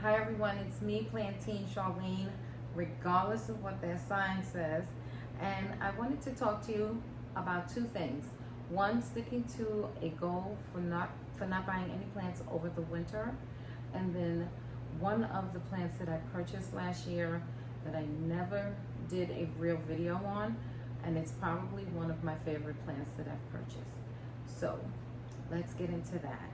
Hi everyone, it's me, Plantine Charlene, regardless of what that sign says. And I wanted to talk to you about two things. One, sticking to a goal for not buying any plants over the winter. And then one of the plants that I purchased last year that I never did a real video on, and it's probably one of my favorite plants that I've purchased. So let's get into that.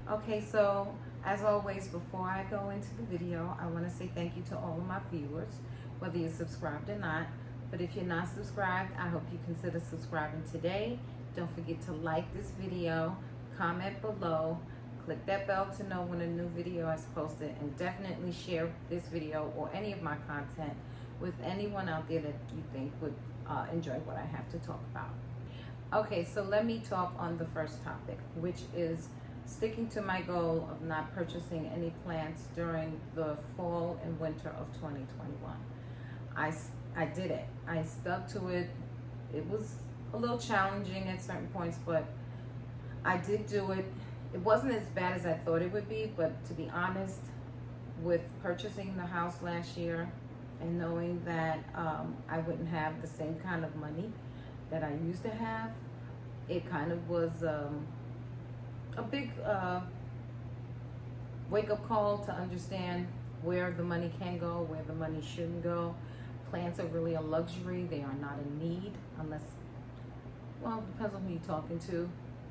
Okay, so as always, before I go into the video, I want to say thank you to all of my viewers, whether you're subscribed or not. But if you're not subscribed, I hope you consider subscribing today. Don't forget to like this video, comment below, click that bell to know when a new video is posted, and definitely share this video or any of my content with anyone out there that you think would enjoy what I have to talk about. Okay, so let me talk on the first topic, which is sticking to my goal of not purchasing any plants during the fall and winter of 2021. I did it. I stuck to it. It was a little challenging at certain points, but I did do it. It wasn't as bad as I thought it would be, but to be honest, with purchasing the house last year and knowing that I wouldn't have the same kind of money that I used to have, it kind of was a big wake-up call to understand where the money can go, where the money shouldn't go. Plants are really a luxury. They are not a need unless, well, it depends on who you're talking to.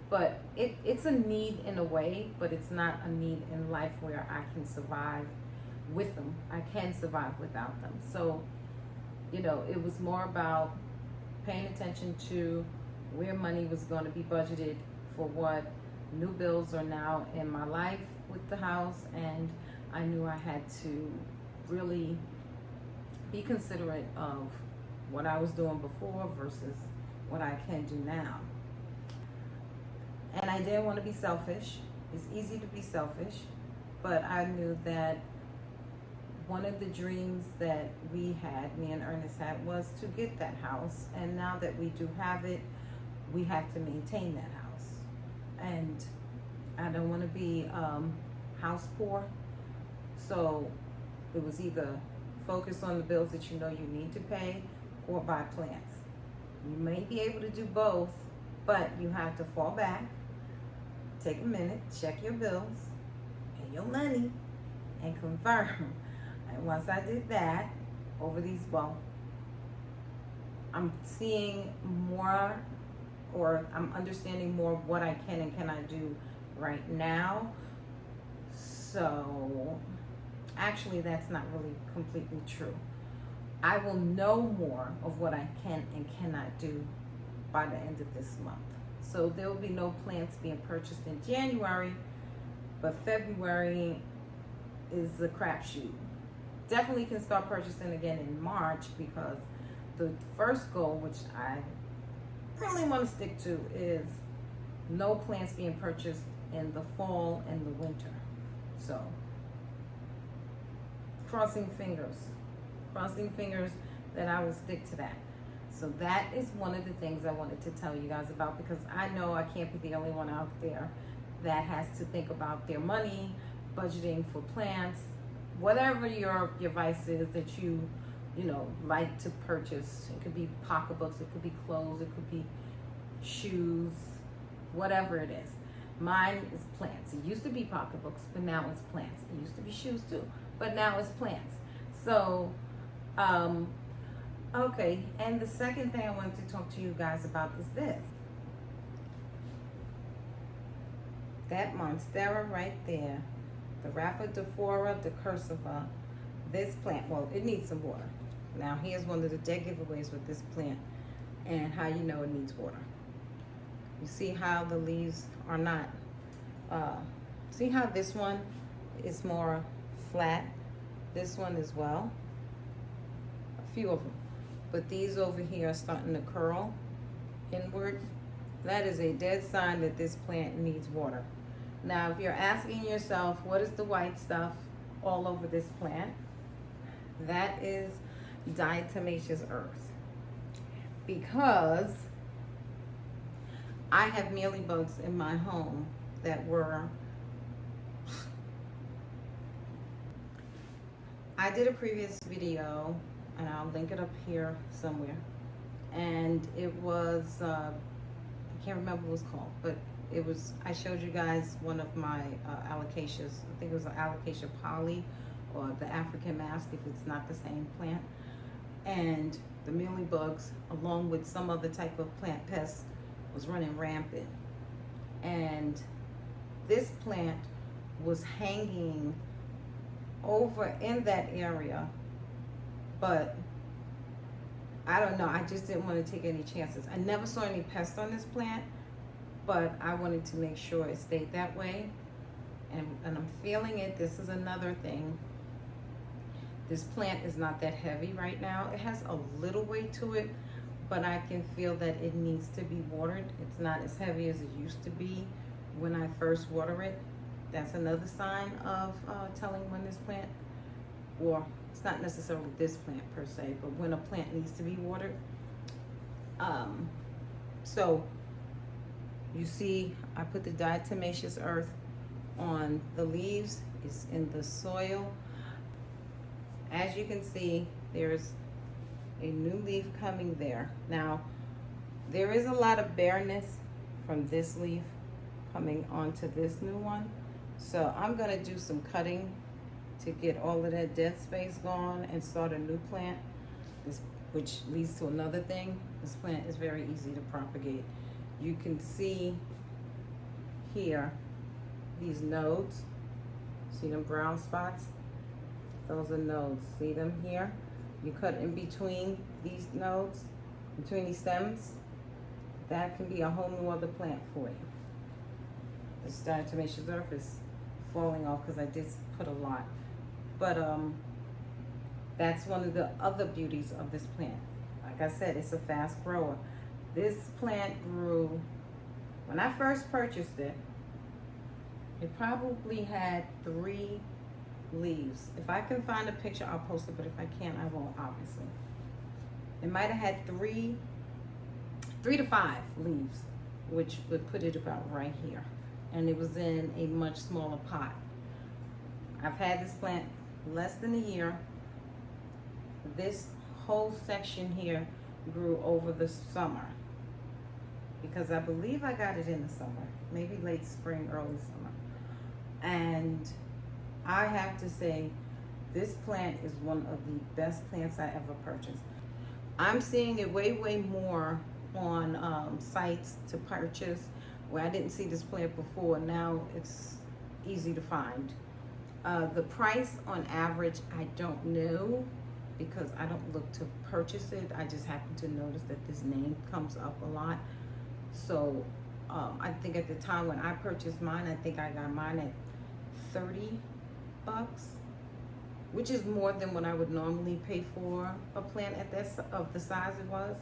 But it's a need in a way, but it's not a need in life where I can survive with them. I can survive without them. So, you know, it was more about paying attention to where money was going to be budgeted for what new bills are now in my life with the house, and I knew I had to really be considerate of what I was doing before versus what I can do now. And I didn't want to be selfish. It's easy to be selfish, but I knew that one of the dreams that we had, me and Ernest had, was to get that house. And now that we do have it, we have to maintain that house. And I don't want to be house poor. So it was either focus on the bills that you know you need to pay or buy plants. You may be able to do both, but you have to fall back, take a minute, check your bills and your money, and confirm. And once I did that, over these, well, I'm seeing more, or I'm understanding more of what I can and cannot do right now. So actually, that's not really completely true. I will know more of what I can and cannot do by the end of this month. So there will be no plants being purchased in January, but February is a crapshoot. Definitely can start purchasing again in March, because the first goal, which I really want to stick to, is no plants being purchased in the fall and the winter. So crossing fingers that I will stick to that. So that is one of the things I wanted to tell you guys about, because I know I can't be the only one out there that has to think about their money, budgeting for plants, whatever your vice is that you know, like to purchase. It could be pocketbooks, it could be clothes, it could be shoes, whatever it is. Mine is plants. It used to be pocketbooks, but now it's plants. It used to be shoes too, but now it's plants. So, okay, and the second thing I wanted to talk to you guys about is this. That Monstera right there, the Rhaphidophora Decursiva, this plant, well, it needs some water. Now, here's one of the dead giveaways with this plant and how you know it needs water. You see how the leaves are not, see how this one is more flat? This one as well, a few of them. But these over here are starting to curl inward. That is a dead sign that this plant needs water. Now, if you're asking yourself, what is the white stuff all over this plant? That is diatomaceous earth. because I have mealybugs in my home that were, I did a previous video, and I'll link it up here somewhere, and it was, I can't remember what it was called, but it was, I showed you guys one of my alocasias. I think it was an alocasia poly, or the African mask if it's not the same plant. And the mealybugs, along with some other type of plant pests, was running rampant. And this plant was hanging over in that area, but I don't know, I just didn't want to take any chances. I never saw any pests on this plant, but I wanted to make sure it stayed that way. And I'm feeling it. This is another thing. This plant is not that heavy right now. It has a little weight to it, but I can feel that it needs to be watered. It's not as heavy as it used to be when I first water it. That's another sign of telling when this plant, or it's not necessarily this plant per se, but when a plant needs to be watered. So you see, I put the diatomaceous earth on the leaves. It's in the soil. As you can see, there's a new leaf coming there. Now, there is a lot of bareness from this leaf coming onto this new one. So I'm gonna do some cutting to get all of that dead space gone and start a new plant, which leads to another thing. This plant is very easy to propagate. You can see here these nodes. See them brown spots? Those are nodes. See them here? You cut in between these nodes, between these stems. That can be a whole new other plant for you. This diatomaceous earth is falling off because I did put a lot. But that's one of the other beauties of this plant. Like I said, it's a fast grower. This plant grew, when I first purchased it, it probably had 3 leaves. If I can find a picture, I'll post it, but if I can't, I won't, obviously. It might have had 3 to 5 leaves, which would put it about right here. And it was in a much smaller pot. I've had this plant less than a year. This whole section here grew over the summer, because I believe I got it in the summer, maybe late spring, early summer. And I have to say, this plant is one of the best plants I ever purchased. I'm seeing it way more on sites to purchase where I didn't see this plant before. Now it's easy to find. The price on average, I don't know, because I don't look to purchase it. I just happen to notice that this name comes up a lot. So I think at the time when I purchased mine, I think I got mine at $30, which is more than what I would normally pay for a plant at that of the size it was.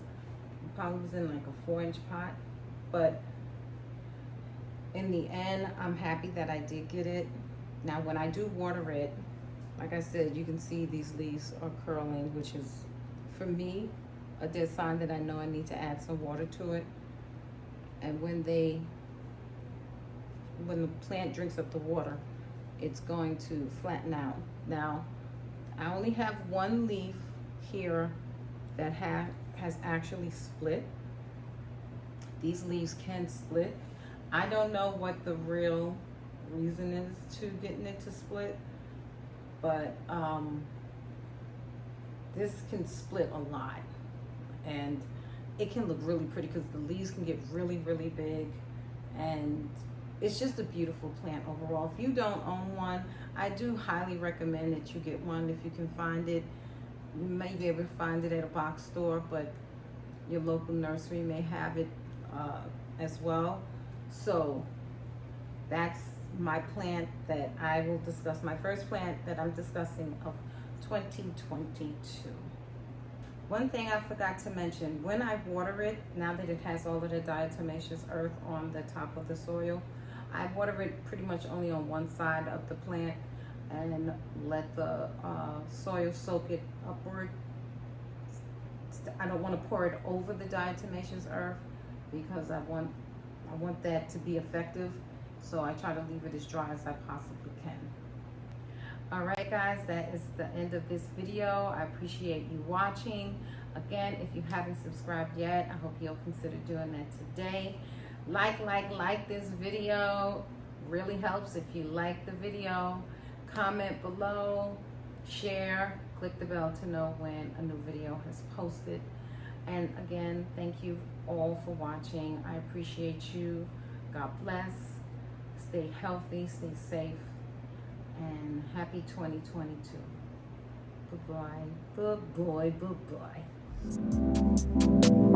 It probably was in like a 4-inch pot, but in the end, I'm happy that I did get it. Now, when I do water it, like I said, you can see these leaves are curling, which is, for me, a dead sign that I know I need to add some water to it. And when the plant drinks up the water, it's going to flatten out. Now, I only have 1 leaf here that has actually split. These leaves can split. I don't know what the real reason is to getting it to split, but this can split a lot, and it can look really pretty because the leaves can get really big, and it's just a beautiful plant overall. If you don't own one, I do highly recommend that you get one if you can find it. You may be able to find it at a box store, but your local nursery may have it as well. So that's my plant that I will discuss, my first plant that I'm discussing of 2022. One thing I forgot to mention, when I water it, now that it has all of the diatomaceous earth on the top of the soil, I water it pretty much only on one side of the plant and let the soil soak it upward, I don't want to pour it over the diatomaceous earth because I want that to be effective. So I try to leave it as dry as I possibly can. All right, guys, that is the end of this video. I appreciate you watching. Again, if you haven't subscribed yet, I hope you'll consider doing that today. Like this video. Really helps if you like the video. Comment below, share, click the bell to know when a new video has posted. And again, thank you all for watching. I appreciate you. God bless. Stay healthy, stay safe, and happy 2022. Bye-bye. Bye-bye. Bye-bye.